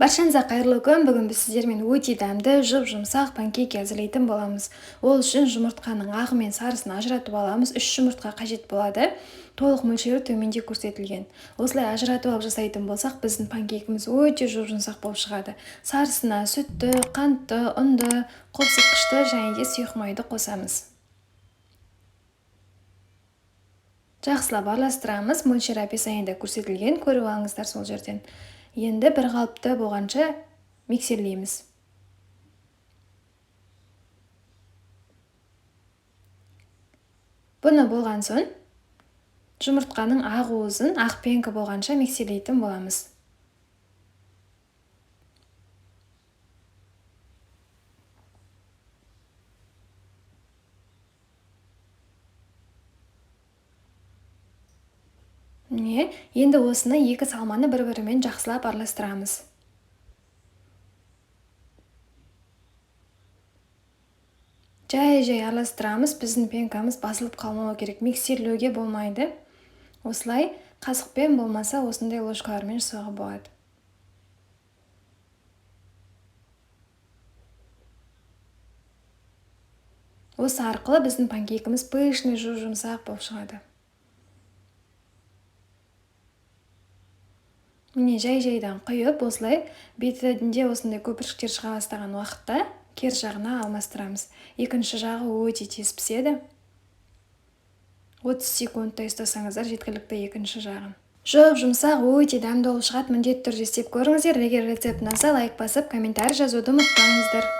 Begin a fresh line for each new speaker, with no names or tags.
Баршаңызға қайырлы күн. Бүгін біз сіздермен өте дәмді, жұп-жұмсақ панкейк әзірлейтін боламыз. Ол үшін жұмыртқаның ағы мен сарысын ажыратып аламыз. 3 жұмыртқа қажет болады. Толық мөлшері төменде көрсетілген. Осылай ажыратып алып жасайтын болсақ, біздің панкейкіміз өте жұп-жұмсақ болып шығады. Сарысына сүтті, қантты, ұнды, қопсытқышты және де сұйық майды қосамыз. Жақсылап араластырамыз. Мөлшері описаниеда көрсетілген, көріп алыңыздар сол жерден. Енді бір қалыпты болғанша миксерлейміз. Бұны болған соң жұмыртқаның ақ уызын ақ пенкі болғанша миксерлейтін боламыз. Енді осыны екі салманы бір-бірімен жақсылап араластырамыз. Жай араластырамыз. Біздің пенкамыз басылып қалмауы керек. Миксерлеуге болмайды. Осылай қасықпен болмаса осындай ложкалармен жасауға болады. Осы арқылы біздің панкейкіміз пышный, жұмсақ болып шығады. Міне жай-жайдан құйып, осылай бетінде осындай көпіршіктер шыға бастаған уақытта кер жағына алмастырамыз. Екінші жағы өте тез піседі. 30 секундтай ұстасаңыздар жеткілікті екінші жағын. Жұп-жұмсақ өте дәмді болып шығады. Міндетті түрде істеп көріңіздер. Егер рецепт ұнаса, лайк басып, комментарий жазуды ұмытпаңыздар.